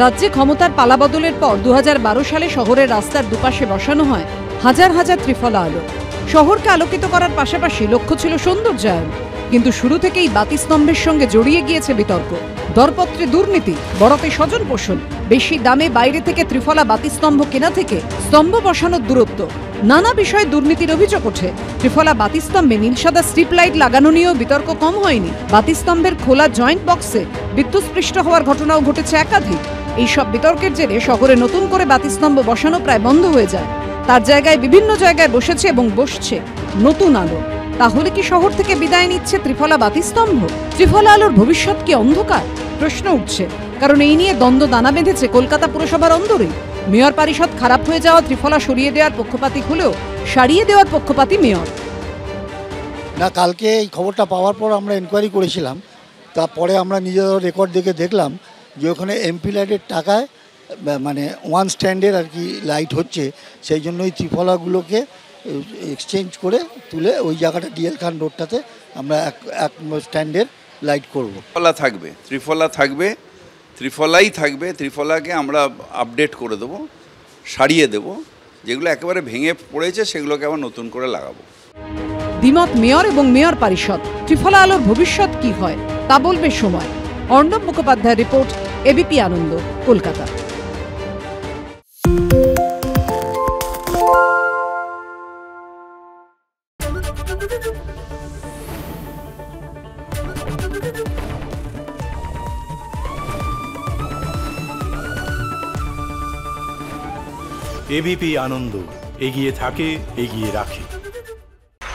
রাজ্যে ক্ষমতার পালাবদলের পর 2012 সালে শহরের রাস্তার দুপাশে বসানো হয় হাজার হাজার ত্রিফলা আলো। শহরকে আলোকিত করার পাশাপাশি লক্ষ্য ছিল সৌন্দর্যায়ন, কিন্তু শুরু থেকেই বাতিস্তম্ভের সঙ্গে জড়িয়ে গিয়েছে বিতর্ক। দরপত্রে দুর্নীতি, বড়তে স্বজন পোষণ, বেশি দামে বাইরে থেকে ত্রিফলা বাতিস্তম্ভ কেনা থেকে স্তম্ভ বসানোর দূরত্ব, নানা বিষয়ে দুর্নীতির অভিযোগ ওঠে। ত্রিফলা বাতিস্তম্ভে নীলসাদা স্ট্রিপ লাইট লাগানো নিয়েও বিতর্ক কম হয়নি। বাতিস্তম্ভের খোলা জয়েন্ট বক্সে বিদ্যুৎস্পৃষ্ট হওয়ার ঘটনাও ঘটেছে একাধিক। এইসব বিতর্কের জেরে শহরে নতুন করে বাতিস্তম্ভ বসানো প্রায় বন্ধ হয়ে যায়। তার জায়গায় বিভিন্ন জায়গায় বসেছে এবং বসছে নতুন আলো। তাহলে কি শহর থেকে বিদায় নিচ্ছে ত্রিফলা বাতিস্তম্ভ? ত্রিফলা আলোর ভবিষ্যৎ কি অন্ধকার? প্রশ্ন উঠছে, কারণ এই নিয়ে দ্বন্দ্ব দানা বেঁধেছে কলকাতা পুরসভার অন্দরে। মেয়র পরিষদ খারাপ হয়ে যাওয়া ত্রিফলা সরিয়ে দেওয়ার পক্ষপাতী হলেও সারিয়ে দেওয়ার পক্ষপাতী মেয়র। না, কালকে এই খবরটা পাওয়ার পর আমরা এনকোয়ারি করেছিলাম। তারপরে আমরা নিজেদের রেকর্ড দেখে দেখলাম যে ওখানে এমপি লাইটের টাকায় মানে ওয়ান স্ট্যান্ডের আর কি লাইট হচ্ছে, সেই জন্য ওই ত্রিফলাগুলোকে এক্সচেঞ্জ করে তুলে ওই জায়গাটা ডিএল খান রোডটাতে আমরা এক স্ট্যান্ডের লাইট করব। ত্রিফলা থাকবে, ত্রিফলাই থাকবে। ত্রিফলাকে আমরা আপডেট করে দেবো, সারিয়ে দেবো। যেগুলো একেবারে ভেঙে পড়েছে সেগুলোকে আবার নতুন করে লাগাবো। দ্বিমত মেয়র এবং মেয়র পরিষদ। ত্রিফলা আলোর ভবিষ্যৎ কি হয় তা বলবে সময়। অর্ণব মুখোপাধ্যায় রিপোর্ট, এবিপি আনন্দ, কলকাতা। এবিপি আনন্দ, এগিয়ে থাকে, এগিয়ে রাখে।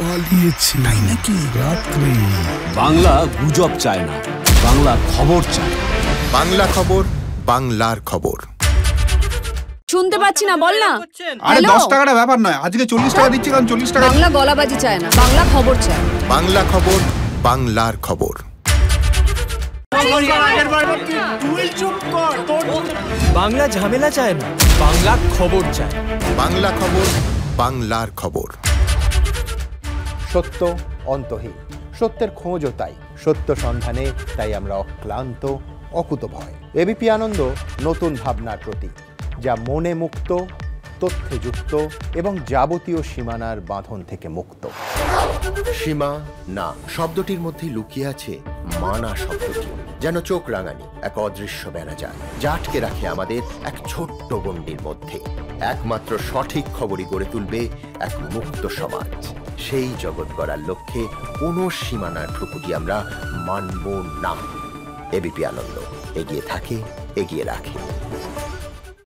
পালিয়েছে তাই নাকি? রাত্রে বাংলা গুজব চায় না, বাংলা খবর চায়। বাংলা খবর, বাংলার খবর। শুনতে পাচ্ছি না, বল না। আরে 10 টাকাটা ব্যাপার নয়, আজকে 40 টাকা দিচ্ছি, কারণ 40 টাকা। বাংলা গলাবাজি চায় না, বাংলা খবর চায়। বাংলা খবর, বাংলার খবর। বাংলা ঝামেলা চায় না, বাংলা খবর চায়। বাংলা খবর, বাংলার খবর। সত্য অন্তহীন, সত্যের খোঁজও তাই, সত্য সন্ধানে তাই আমরা অক্লান্ত, অকুতভয়। এবিপি আনন্দ নতুন ভাবনার প্রতীক, যা মনে মুক্ত, তথ্যে যুক্ত এবং যাবতীয় সীমানার বাঁধন থেকে মুক্ত। সীমা না শব্দটির মধ্যে লুকিয়ে আছে মানা শব্দটি, যেন চোখ রাঙানি এক অদৃশ্য ব্যানাজার, যা আটকে রাখে আমাদের এক ছোট্ট গণ্ডির মধ্যে। একমাত্র সঠিক খবরই গড়ে তুলবে এক মুক্ত সমাজ। সেই জগৎ গড়ার লক্ষ্যে কোনো সীমানার ঠুকুটি আমরা মানব না। এবিপি আনন্দ, এগিয়ে থাকে, এগিয়ে রাখে।